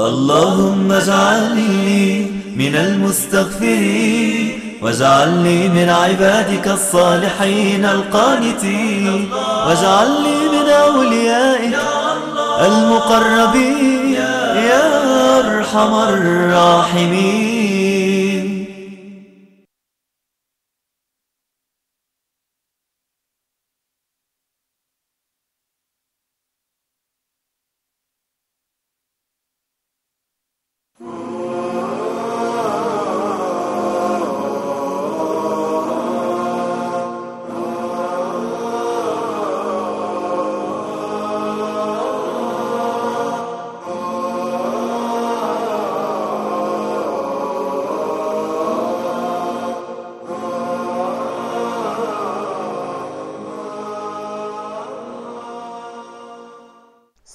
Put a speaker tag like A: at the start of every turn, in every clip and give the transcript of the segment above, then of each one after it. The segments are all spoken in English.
A: اللهم اجعلني من المستغفرين واجعلني من عبادك الصالحين القانتين واجعلني من أوليائك المقربين يا أرحم الراحمين.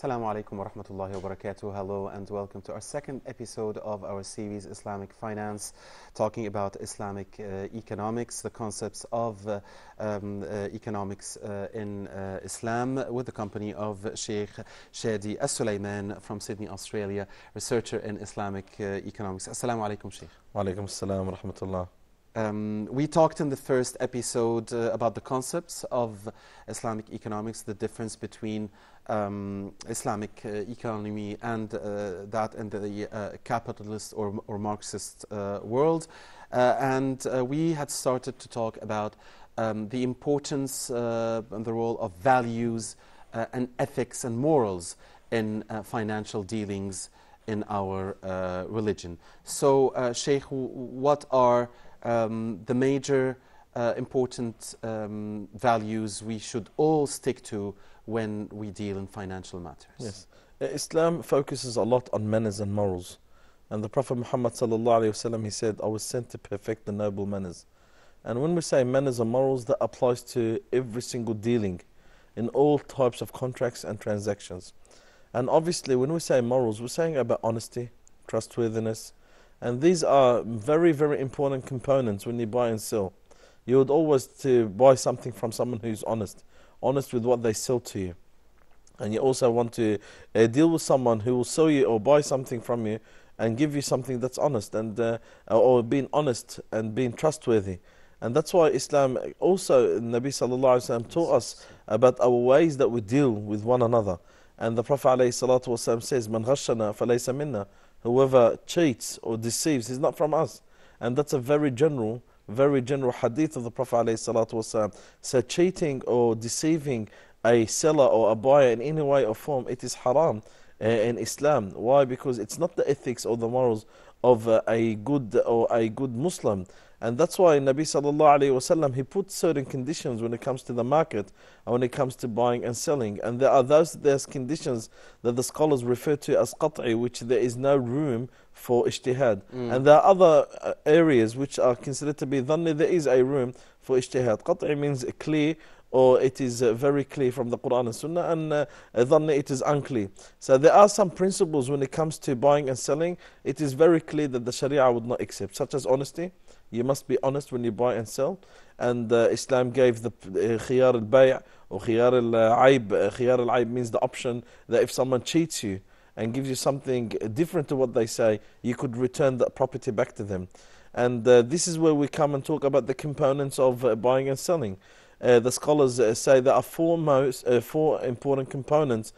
B: Assalamu alaikum wa rahmatullahi wa barakatuh. Hello and welcome to our second episode of our series Islamic Finance, talking about Islamic economics, the concepts of economics in Islam, with the company of Sheikh Shady AlSuleiman from Sydney, Australia, researcher in Islamic economics. Assalamu alaikum, Sheikh.
C: Wa alaikum assalam wa rahmatullah.
B: We talked in the first episode about the concepts of Islamic economics, the difference between Islamic economy and that in the capitalist or Marxist world. And we had started to talk about the importance and the role of values and ethics and morals in financial dealings in our religion. So, Sheikh, what are the major important values we should all stick to when we deal in financial matters?
C: Yes, Islam focuses a lot on manners and morals, and the Prophet Muhammad sallallahu alaihi wasallam, he said, "I was sent to perfect the noble manners." And when we say manners and morals, that applies to every single dealing in all types of contracts and transactions. And obviously, when we say morals, we're saying about honesty, trustworthiness. And these are very, very important components when you buy and sell. You would always to buy something from someone who's honest with what they sell to you. And you also want to deal with someone who will sell you or buy something from you and give you something that's honest, and or being honest and being trustworthy. And that's why Islam also, Nabi sallallahu alaihi wasallam, taught us about our ways that we deal with one another. And the Prophet alayhi salatu wasallam says, "Man ghashana falaysa minna." Whoever cheats or deceives is not from us. And that's a very general hadith of the Prophet ﷺ. So cheating or deceiving a seller or a buyer in any way or form, it is haram in Islam. Why? Because it's not the ethics or the morals of a good Muslim. And that's why Nabi sallallahu alayhi wasallam, he put certain conditions when it comes to the market and when it comes to buying and selling. And there are those conditions that the scholars refer to as qat'i, which there is no room for ijtihad. And there are other areas which are considered to be dhanni, there is a room for ijtihad. Qat'i means clear, or it is very clear from the Quran and Sunnah, and dhanni, it is unclear. So there are some principles when it comes to buying and selling, it is very clear that the Sharia would not accept, such as honesty. You must be honest when you buy and sell. And Islam gave the khiyar al-bay' or khiyar al-aib. Khiyar al-aib means the option that if someone cheats you and gives you something different to what they say, you could return that property back to them. And this is where we come and talk about the components of buying and selling. The scholars say there are four important components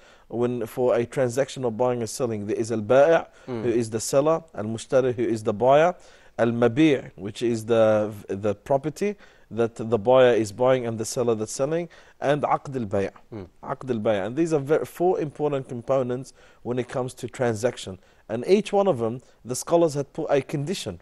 C: for a transaction of buying and selling. There is al-bay', who is the seller, al-mushtari, who is the buyer, al-mabi', which is the property that the buyer is buying and the seller that's selling, and aqd al-bay'. Aqd al-bay'. And these are four important components when it comes to transaction. And each one of them, the scholars had put a condition.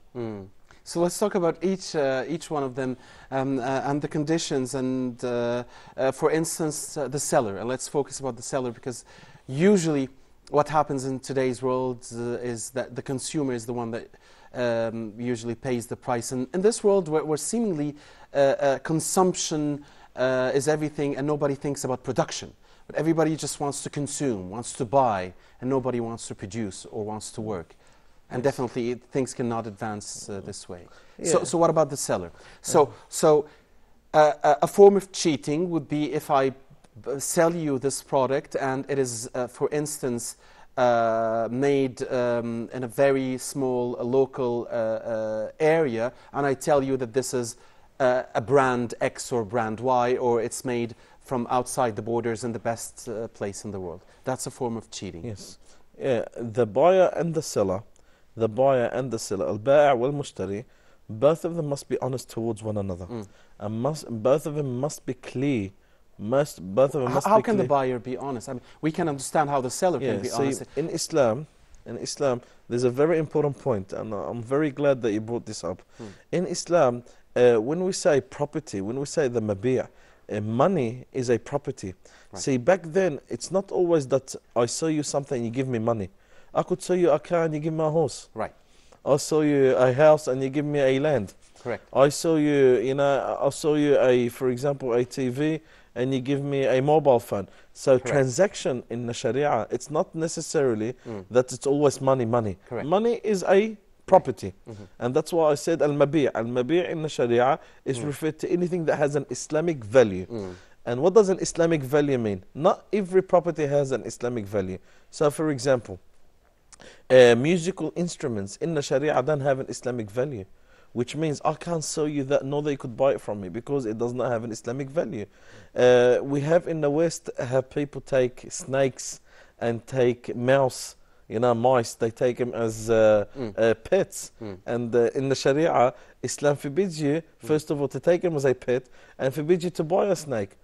B: So let's talk about each one of them and the conditions. And for instance, the seller. And let's focus about the seller, because usually what happens in today's world is that the consumer is the one that usually pays the price. And in this world where seemingly consumption is everything and nobody thinks about production, but everybody just wants to consume, wants to buy, and nobody wants to produce or wants to work. And definitely things cannot advance this way. Yeah. So what about the seller? So a form of cheating would be if I sell you this product and it is, for instance, made in a very small local area, and I tell you that this is a brand X or brand Y, or it's made from outside the borders in the best place in the world. That's a form of cheating.
C: Yes. Yeah, the buyer and the seller, al-ba'i' wal-mushtari, both of them must be honest towards one another. And both of them must be clear.
B: How can the buyer be honest? I mean, we can understand how the seller can be honest.
C: In Islam, there's a very important point, and I'm very glad that you brought this up. In Islam, when we say property, when we say the mabi', money is a property. Right. See, back then, it's not always that I sell you something and you give me money. I could sell you a car and you give me a horse.
B: Right.
C: I'll sell you a house and you give me a land.
B: Correct.
C: I sell you, I'll sell you for example, a TV and you give me a mobile phone. So
B: Correct.
C: transaction in the Sharia, it's not necessarily that it's always money.
B: Correct.
C: Money is a property. And that's why I said al-mabi'. Al-mabi' in the Sharia is referred to anything that has an Islamic value. And what does an Islamic value mean? Not every property has an Islamic value. So for example, musical instruments in the Sharia don't have an Islamic value, which means I can't sell you that, nor they could buy it from me, because it does not have an Islamic value. We have in the West, have people take snakes and take mouse, mice, they take them as pets. And in the Sharia, Islam forbids you, first of all, to take them as a pet, and forbids you to buy a snake,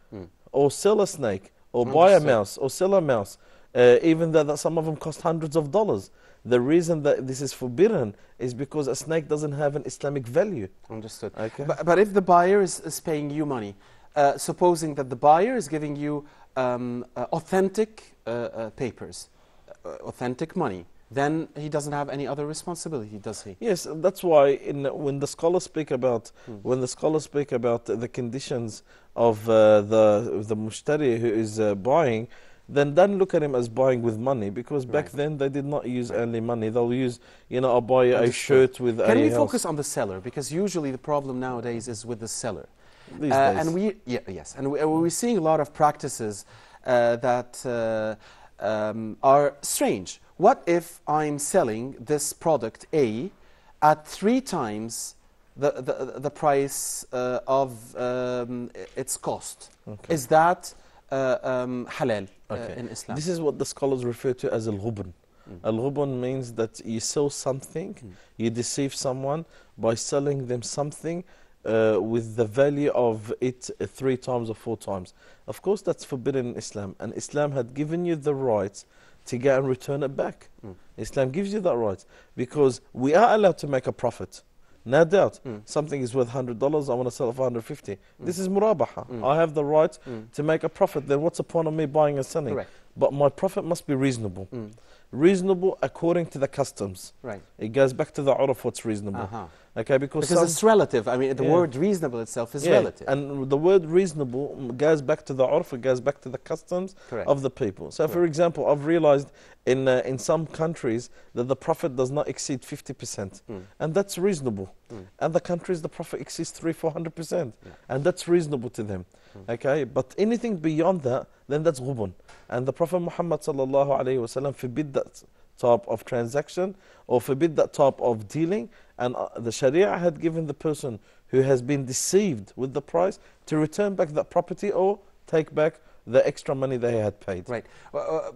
C: or sell a snake, or buy a mouse, or sell a mouse, even though that some of them cost hundreds of dollars. The reason that this is forbidden is because a snake doesn't have an Islamic value.
B: Understood.
C: Okay.
B: But if the buyer is paying you money, supposing that the buyer is giving you authentic papers, authentic money, then he doesn't have any other responsibility, does he?
C: Yes, that's why when the scholars speak about the conditions of the mushtari who is buying, then don't look at him as buying with money, because back then they did not use only money. They'll use, I'll buy a shirt with a house.
B: Can we focus on the seller? Because usually the problem nowadays is with the seller.
C: These days.
B: And we're seeing a lot of practices that are strange. What if I'm selling this product A at 3 times the price of its cost?
C: Okay.
B: Is that halal in Islam?
C: This is what the scholars refer to as al-ghubn. Al-ghubn means that you sell something, you deceive someone by selling them something with the value of it 3 times or 4 times. Of course, that's forbidden in Islam, and Islam had given you the right to go and return it back. Islam gives you that right, because we are allowed to make a profit. No doubt. Something is worth $100, I want to sell it for $150. This is murabaha. I have the right to make a profit. Then what's the point of me buying and selling?
B: Correct.
C: But my profit must be reasonable. Reasonable according to the customs.
B: Right.
C: It goes back to the urf, what's reasonable. Okay, because
B: it's relative. I mean, the word reasonable itself is relative.
C: And the word reasonable goes back to the urf, it goes back to the customs of the people. So for example, I've realized in some countries that the profit does not exceed 50%. And that's reasonable. Other countries, the profit exceeds 300-400%. And that's reasonable to them. Okay, but anything beyond that, then that's ghubun. And the Prophet Muhammad sallallahu alayhi wa sallam forbid that type of transaction, or forbid that type of dealing. And the Sharia had given the person who has been deceived with the price to return back that property or take back the extra money they had paid.
B: Right.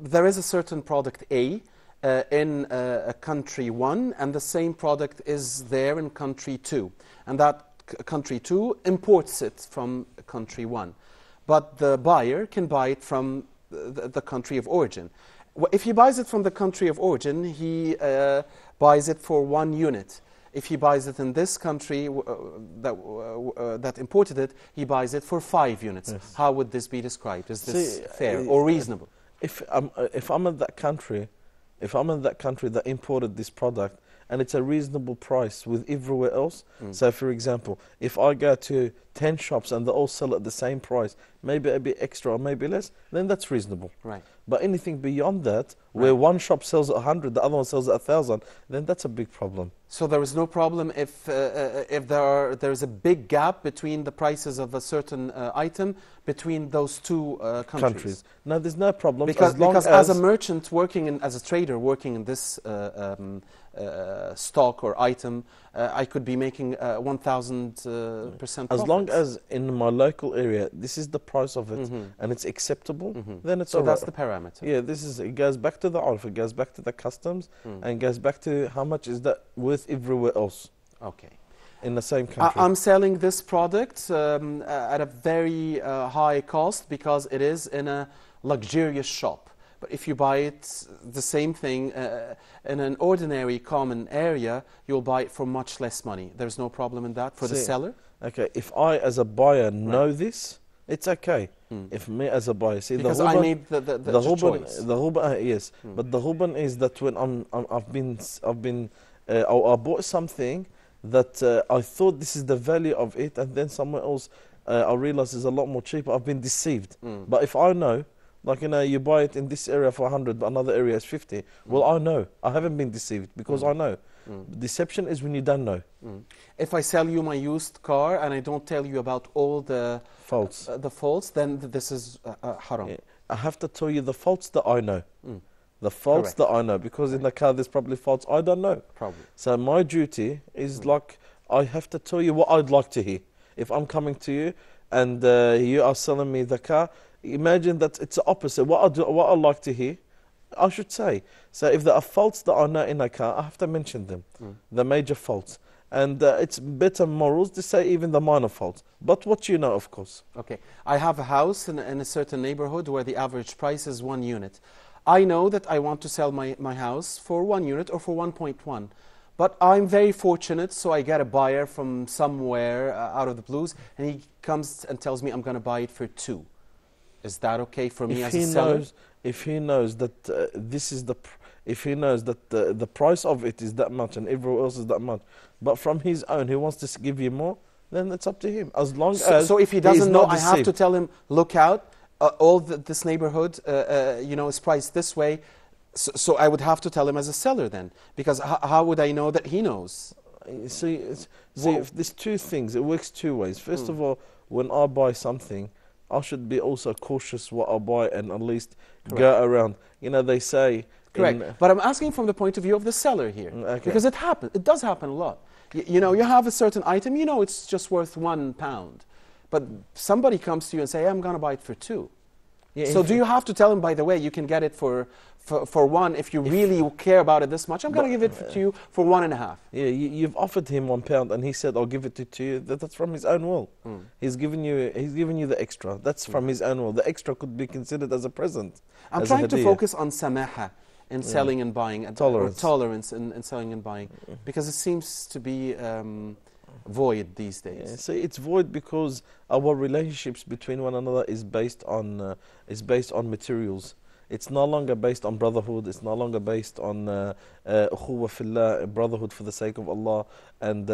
B: There is a certain product A in country 1, and the same product is there in country 2. And that country 2 imports it from country 1. But the buyer can buy it from the country of origin. If he buys it from the country of origin, he buys it for 1 unit. If he buys it in this country that imported it, he buys it for 5 units. Yes. How would this be described? Is this fair or reasonable?
C: If I'm in that country, that imported this product, and it's a reasonable price with everywhere else. So for example, if I go to 10 shops and they all sell at the same price, maybe a bit extra or maybe less, then that's reasonable.
B: Right.
C: But anything beyond that, where one shop sells at 100, the other one sells at 1,000, then that's a big problem.
B: So there is no problem if there's a big gap between the prices of a certain item between those two countries.
C: No, there's no problem.
B: Because as a merchant working as a trader working in this stock or item, I could be making 1,000% profit.
C: As long as in my local area, this is the price of it and it's acceptable, then it's all right.
B: So that's the parameter.
C: Yeah, it goes back to the urf, it goes back to the customs, and goes back to how much is that worth everywhere else.
B: Okay.
C: In the same country.
B: I'm selling this product at a very high cost because it is in a luxurious shop. But if you buy it, the same thing, in an ordinary common area, you'll buy it for much less money. There's no problem in that for the seller?
C: Okay, if I as a buyer know this, it's okay. If me as a buyer, see,
B: because I made the choice.
C: The huban, yes, but the huban is that when I bought something that I thought this is the value of it, and then somewhere else I realized it's a lot more cheaper. I've been deceived. But if I know, like, you buy it in this area for 100, but another area is 50. Well, I know. I haven't been deceived because I know. Deception is when you don't know.
B: If I sell you my used car and I don't tell you about all the faults, then this is haram.
C: Yeah. I have to tell you the faults that I know. The faults that I know, because in the car there's probably faults I don't know.
B: Probably.
C: So my duty is like, I have to tell you what I'd like to hear. If I'm coming to you and you are selling me the car, imagine that it's the opposite. What I like to hear, I should say. So if there are faults that I know in a car, I have to mention them, the major faults. And it's better morals to say even the minor faults. But what you know, of course.
B: Okay. I have a house in a certain neighborhood where the average price is 1 unit. I know that I want to sell my house for 1 unit or for 1.1. But I'm very fortunate, so I get a buyer from somewhere out of the blues, and he comes and tells me I'm going to buy it for 2. Is that okay for me as a seller?
C: If he knows that if he knows that the price of it is that much and everyone else is that much, but from his own he wants to give you more, then it's up to him. As long as
B: so if he doesn't know, I have to tell him, look out, this neighborhood is priced this way. So I would have to tell him as a seller then, because how would I know that he knows?
C: See, there's two things. It works two ways. First of all, when I buy something, I should be also cautious what I buy and at least go around. They say...
B: Correct. But I'm asking from the point of view of the seller here. Because it happens. It does happen a lot. You have a certain item, it's just worth £1. But somebody comes to you and say, I'm going to buy it for 2. Yeah, so do you have to tell him, by the way, you can get it for 1 if you really care about it this much? I'm going to give it to you for 1.5.
C: Yeah, you've offered him £1 and he said, I'll give it to you. That's from his own will. He's given you the extra. That's from his own will. The extra could be considered as a present.
B: I'm trying to focus on samaha in selling and buying. Tolerance in selling and buying. Because it seems to be void these days.
C: Yeah, see, it's void because our relationships between one another is based on materials. It's no longer based on brotherhood. It's no longer based on ukhuwa fillah, brotherhood for the sake of Allah, and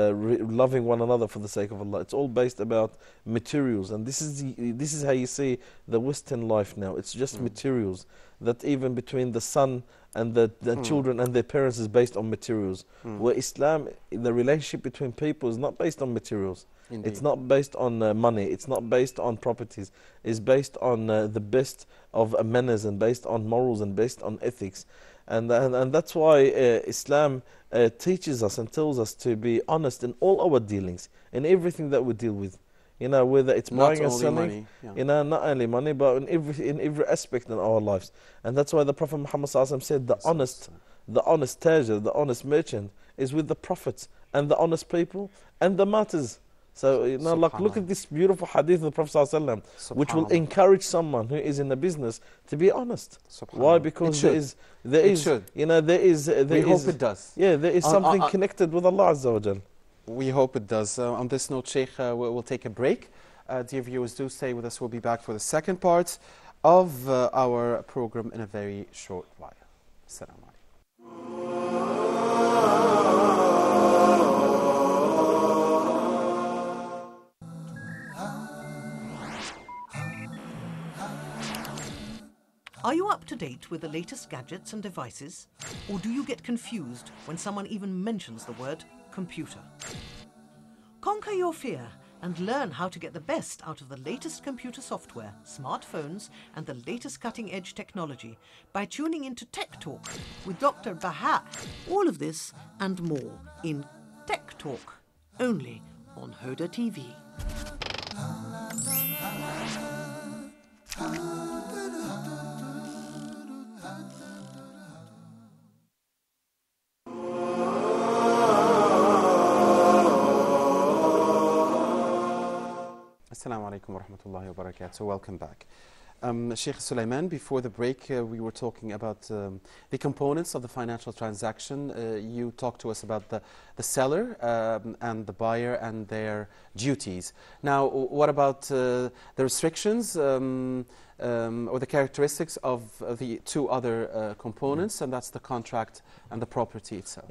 C: loving one another for the sake of Allah. It's all based about materials, and this is how you see the Western life now. It's just materials. That even between the son and the children and their parents is based on materials. Where Islam, the relationship between people is not based on materials. Indeed. It's not based on money. It's not based on properties. It's based on the best of manners and based on morals and based on ethics. And that's why Islam teaches us and tells us to be honest in all our dealings, in everything that we deal with. Whether it's buying and selling, not only money, but in every aspect in our lives. And that's why the Prophet Muhammad said the honest tajir, the honest merchant is with the prophets and the honest people and the martyrs. So, look at this beautiful hadith of the Prophet which will encourage someone who is in the business to be honest. Why? Because there is, we
B: hope it does.
C: Yeah, there is something connected with Allah Azza wa Jal.
B: We hope it does. On this note, Sheikh, we'll take a break. Dear viewers, do stay with us. We'll be back for the second part of our program in a very short while. Assalamu alaikum.
D: Are you up to date with the latest gadgets and devices? Or do you get confused when someone even mentions the word computer? Conquer your fear and learn how to get the best out of the latest computer software, smartphones, and the latest cutting-edge technology by tuning into Tech Talk with Dr. Baha. All of this and more in Tech Talk, only on Hoda TV.
B: Assalamu alaikum wa rahmatullahi wa barakatuh. So welcome back. Sheikh Sulaiman, before the break we were talking about the components of the financial transaction. You talked to us about the seller and the buyer and their duties. Now, what about the restrictions or the characteristics of the two other components, and that's the contract and the property itself?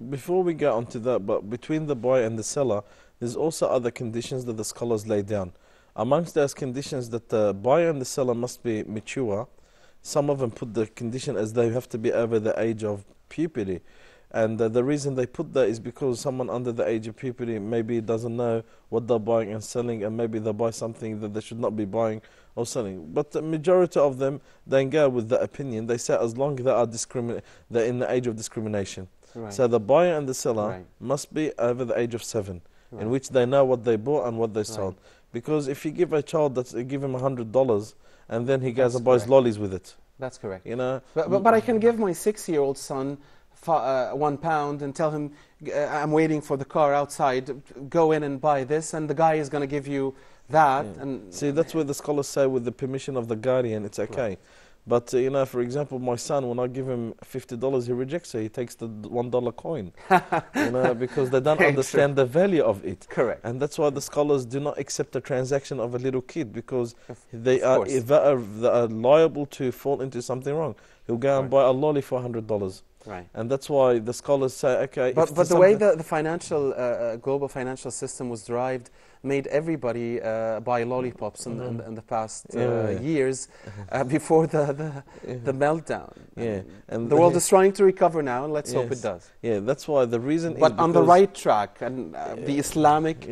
C: Before we get onto that, but between the buyer and the seller, there's also other conditions that the scholars lay down. Amongst those conditions that the buyer and the seller must be mature, some of them put the condition as they have to be over the age of puberty. And the reason they put that is because someone under the age of puberty maybe doesn't know what they're buying and selling, and maybe they buy something that they should not be buying or selling. But the majority of them, they go with the opinion. They say as long as they're in the age of discrimination.
B: Right.
C: So the buyer and the seller must be over the age of 7, in which they know what they bought and what they sold. Because if you give a child, give him $100, and then he goes and buys lollies with it.
B: That's correct.
C: You know,
B: but I can give my 6-year-old son £1 and tell him, I'm waiting for the car outside, go in and buy this, and the guy is going to give you that.
C: Yeah.
B: And
C: see, that's where the scholars say with the permission of the guardian, it's okay. Right. But, you know, for example, my son, when I give him $50, he rejects it. He takes the $1 coin, you know, because they don't understand the value of it.
B: Correct.
C: And that's why the scholars do not accept the transaction of a little kid, because they are liable to fall into something wrong. He'll go and buy a lolly for $100.
B: Right.
C: And that's why the scholars say, okay.
B: But the way the financial, global financial system was derived made everybody buy lollipops in the past years before the meltdown.
C: Yeah.
B: And the world is trying to recover now, and let's hope it does.
C: Yeah, that's why the reason
B: but on the right track, and the Islamic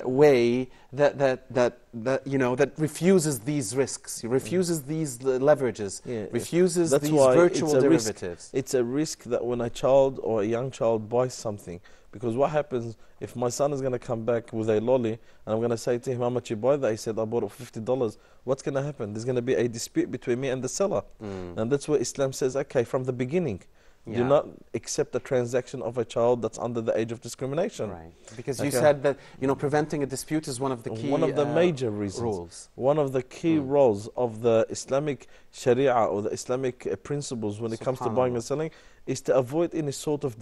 B: way that refuses these risks, refuses these leverages, refuses these virtual derivatives.
C: It's a risk that when a child or a young child buys something, because what happens if my son is going to come back with a lolly and I'm going to say to him, how much you buy that? He said, I bought it for $50. What's going to happen? There's going to be a dispute between me and the seller. And that's where Islam says, okay, from the beginning, do not accept a transaction of a child that's under the age of discrimination.
B: Right. Because you said that preventing a dispute is one of the key
C: major reasons.
B: Rules.
C: One of the key roles of the Islamic Sharia or the Islamic principles when it comes to buying and selling is to avoid any sort of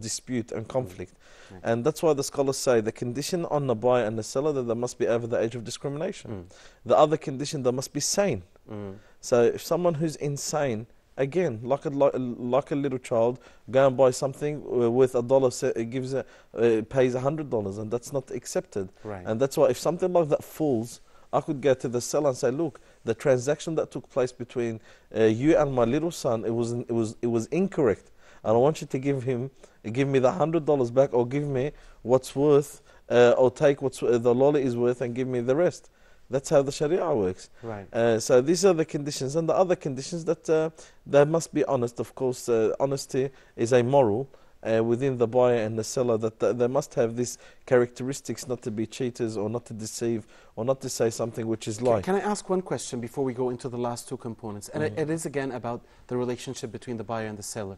C: dispute and conflict. And that's why the scholars say the condition on the buyer and the seller that they must be over the age of discrimination. The other condition, they must be sane. So if someone who's insane, again, like a little child, go and buy something worth $1, pays $100, and that's not accepted.
B: Right.
C: And that's why if something like that falls, I could go to the seller and say, look, the transaction that took place between you and my little son, it was incorrect. And I want you to give me the $100 back, or give me what's worth, or take what the lolly is worth and give me the rest. That's how the Sharia works.
B: Right.
C: So these are the conditions, and the other conditions that they must be honest. Of course, honesty is a moral within the buyer and the seller, that they must have these characteristics, not to be cheaters or not to deceive or not to say something which is lie.
B: Can I ask one question before we go into the last two components? And it is again about the relationship between the buyer and the seller.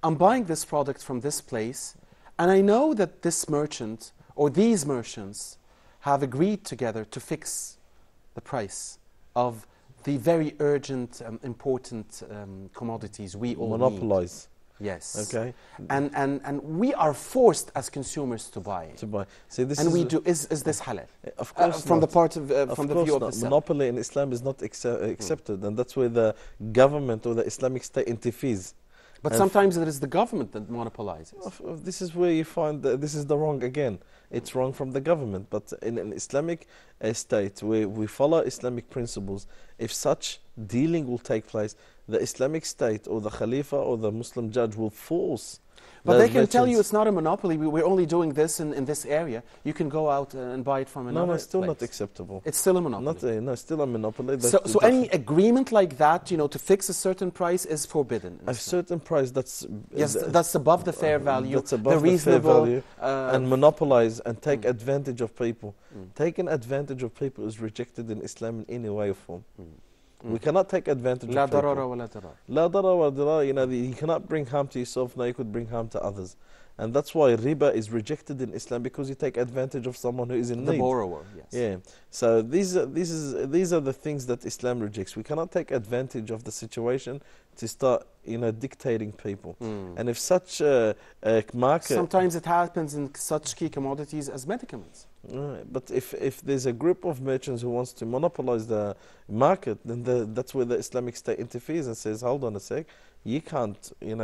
B: I'm buying this product from this place, and I know that this merchant or these merchants have agreed together to fix the price of the very urgent, important commodities we all
C: monopolize.
B: Need. Yes.
C: Okay.
B: And we are forced as consumers to buy.
C: See, this
B: and we do. Is this halal?
C: Of course
B: from
C: not.
B: the part of from the view of the seller.
C: Monopoly in Islam is not accepted, and that's where the government or the Islamic State interferes.
B: But sometimes it is the government that monopolizes.
C: This is where you find that this is the wrong again. It's wrong from the government. But in an Islamic state where we follow Islamic principles, if such dealing will take place, the Islamic state or the Khalifa or the Muslim judge will force.
B: But they can tell you it's not a monopoly. We're only doing this in this area. You can go out and buy it from another
C: No, it's still
B: place.
C: not acceptable.
B: It's still a monopoly.
C: No, it's still a monopoly.
B: So any agreement like that, you know, to fix a certain price is forbidden.
C: A certain price that's
B: that's above the fair value,
C: that's above
B: the reasonable
C: fair value, and monopolize and take advantage of people. Taking advantage of people is rejected in Islam in any way or form. We cannot take advantage of people.
B: لا ضرر ولا ضرار.
C: لا ضرر ولا ضرار. You know, you cannot bring harm to yourself, now you could bring harm to others. And that's why riba is rejected in Islam, because you take advantage of someone who is in need.
B: The borrower, yes.
C: Yeah. So these are the things that Islam rejects. We cannot take advantage of the situation to start, you know, dictating people. And if such a market...
B: Sometimes it happens in such key commodities as medicaments.
C: But if there's a group of merchants who wants to monopolize the market, then that's where the Islamic State interferes and says, hold on a sec, you can't, you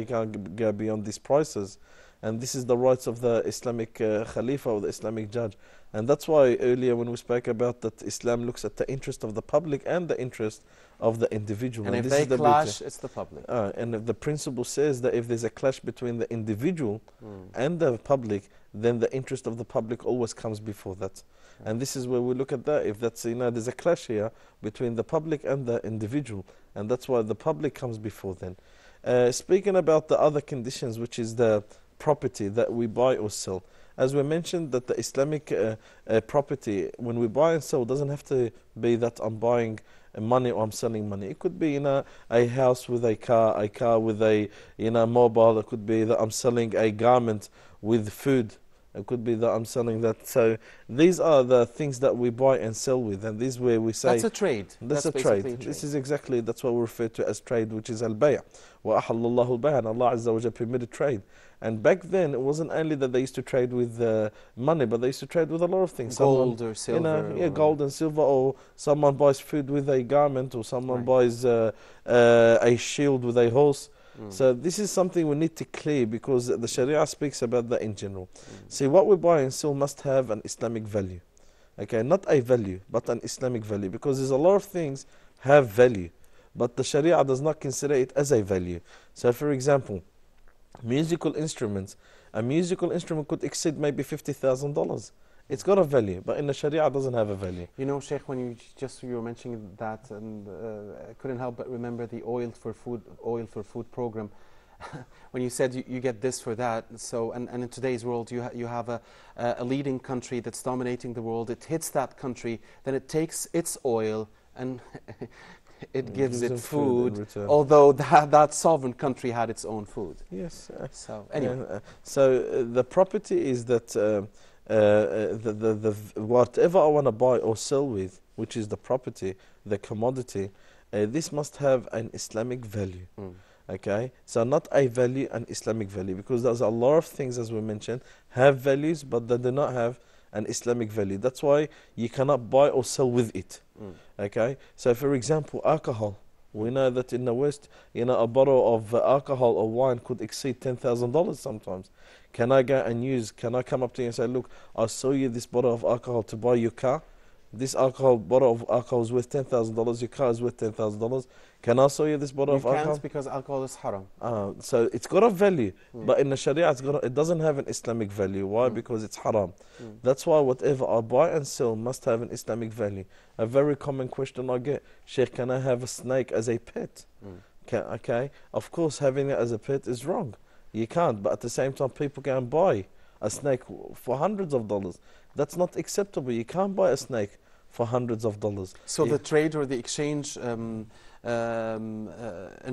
C: can't go beyond these prices. And this is the rights of the Islamic Khalifa or the Islamic judge. And that's why earlier when we spoke about that, Islam looks at the interest of the public and the interest of the individual.
B: And if they clash, it's the public.
C: And if the principle says that if there's a clash between the individual and the public, then the interest of the public always comes before that. And this is where we look at that. If that's, there's a clash here between the public and the individual, and that's why the public comes before then. Speaking about the other conditions, which is the property that we buy or sell. As we mentioned, that the Islamic property, when we buy and sell, doesn't have to be that I'm buying money or I'm selling money. It could be, a house with a car with a, mobile. It could be that I'm selling a garment with food. It could be that I'm selling that. So these are the things that we buy and sell with, and this is where we say...
B: That's a trade.
C: That's a trade. This is exactly, that's what we refer to as trade, which is al-bay'. وَأَحَلَّ اللَّهُ الْبَيْعَ, and Allah Azza wa Jalla permitted trade. And back then, it wasn't only that they used to trade with money, but they used to trade with a lot of things.
B: Gold or silver.
C: Gold and silver, or someone buys food with a garment, or someone buys a shield with a horse. So this is something we need to clear, because the Sharia speaks about that in general. See, what we buy and sell must have an Islamic value. Okay, not a value, but an Islamic value, because there's a lot of things have value, but the Sharia does not consider it as a value. So for example, musical instruments. A musical instrument could exceed maybe $50,000. It's got a value, but in the Sharia it doesn't have a value.
B: You know, Sheikh, when you were mentioning that, and I couldn't help but remember the oil for food program. When you said you get this for that, so and in today's world you have a leading country that's dominating the world. It hits that country, then it takes its oil and it gives it food, although that sovereign country had its own food.
C: Yes.
B: So anyway,
C: so the property is that whatever I want to buy or sell with, which is the property, the commodity, this must have an Islamic value. Okay, so not a value, an Islamic value, because there's a lot of things, as we mentioned, have values, but they do not have an Islamic value. That's why you cannot buy or sell with it. Okay, so for example, alcohol. We know that in the West, a bottle of alcohol or wine could exceed $10,000 sometimes. Can I come up to you and say, look, I'll sell you this bottle of alcohol to buy your car? This bottle of alcohol is worth $10,000, your car is worth $10,000. Can I sell you this bottle of alcohol?
B: You can't, because alcohol is haram.
C: So it's got a value, but in the Sharia it doesn't have an Islamic value. Why? Because it's haram. That's why whatever I buy and sell must have an Islamic value. A very common question I get, Sheikh, can I have a snake as a pet? Okay, of course having it as a pet is wrong. You can't, but at the same time people can buy a snake for hundreds of dollars. That's not acceptable. You can't buy a snake for hundreds of dollars.
B: So the trade or the exchange in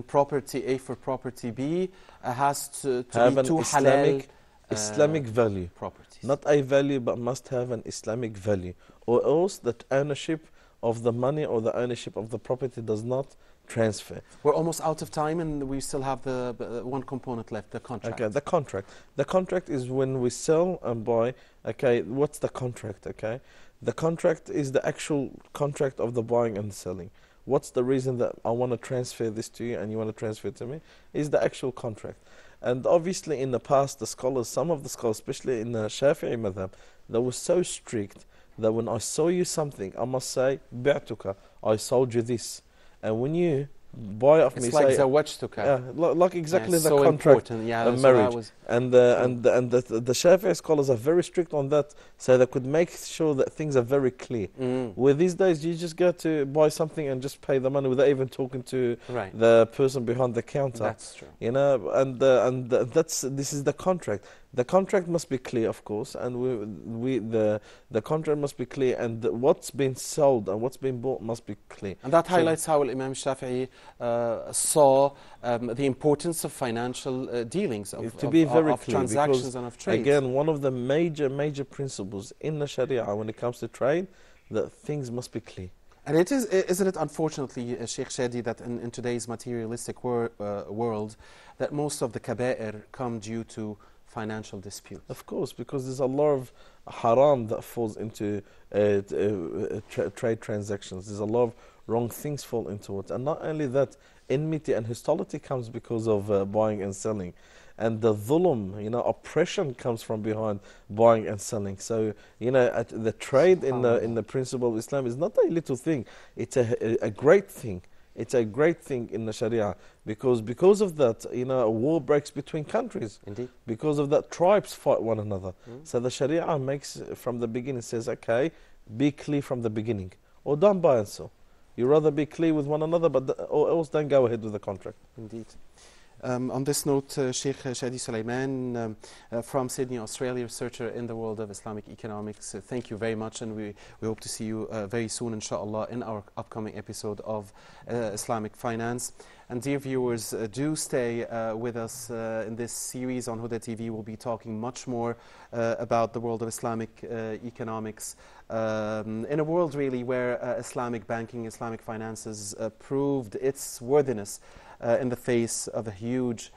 B: property A for property B has to
C: have
B: be
C: an
B: two halal
C: Islamic value.
B: Properties.
C: Not a value, but must have an Islamic value. Or else that ownership of the money or the ownership of the property does not transfer.
B: We're almost out of time, and we still have the one component left, the contract.
C: Okay, the contract. The contract is when we sell and buy. Okay, what's the contract? Okay, the contract is the actual contract of the buying and selling. what's the reason that I want to transfer this to you and you want to transfer it to me, is the actual contract. And obviously in the past, the scholars, some of the scholars, especially in the Shafi'i madhab, they were so strict that when I sell you something, I must say, bi'tuka, I sold you this. And when you buy off me,
B: It's like
C: say,
B: zawajtuka.
C: yeah, like exactly the
B: so
C: contract
B: important. Yeah,
C: of
B: so that
C: marriage.
B: was
C: And the Shafi'i scholars are very strict on that, so they could make sure that things are very clear. Where these days you just go to buy something and just pay the money without even talking to
B: right.
C: the person behind the counter.
B: That's true.
C: You know, and this is the contract. The contract must be clear, of course, and the contract must be clear, and what's been sold and what's been bought must be clear.
B: And that highlights how Imam Shafi'i saw the importance of financial dealings, of transactions and of trade.
C: Again, one of the major principles in the Sharia when it comes to trade, that things must be clear.
B: And isn't it unfortunately, Sheikh Shady, that in today's materialistic world, that most of the kaba'ir come due to financial disputes?
C: Of course, because there's a lot of haram that falls into trade transactions. There's a lot of wrong things fall into it. And not only that, enmity and hostility comes because of buying and selling. And the dhulm, you know, oppression comes from behind buying and selling. So, you know, the trade in the principle of Islam is not a little thing. It's a great thing. It's a great thing in the Sharia, because of that, you know, a war breaks between countries.
B: Indeed.
C: Because of that, tribes fight one another. So the Sharia makes, from the beginning, says, okay, be clear from the beginning, or don't buy and sell. You rather be clear with one another, or else don't go ahead with the contract.
B: Indeed. On this note, Sheikh Shady AlSuleiman from Sydney, Australia, researcher in the world of Islamic economics, thank you very much, and we hope to see you very soon, inshallah, in our upcoming episode of Islamic Finance. And dear viewers, do stay with us in this series on Huda TV. We'll be talking much more about the world of Islamic economics, in a world really where Islamic banking, Islamic finances proved its worthiness in the face of a huge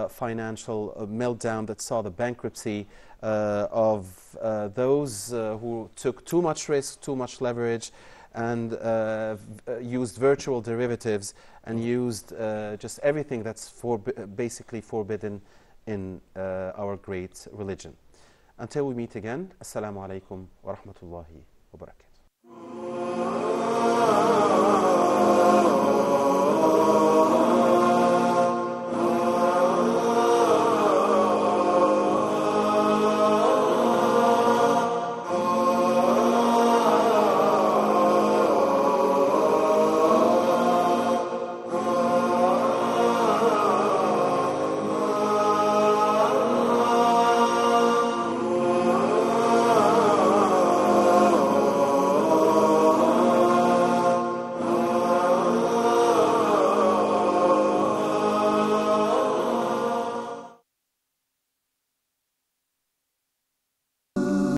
B: financial meltdown that saw the bankruptcy of those who took too much risk, too much leverage, and used virtual derivatives and used just everything that's basically forbidden in our great religion. Until we meet again, Assalamu alaikum wa rahmatullahi wa barakatuh.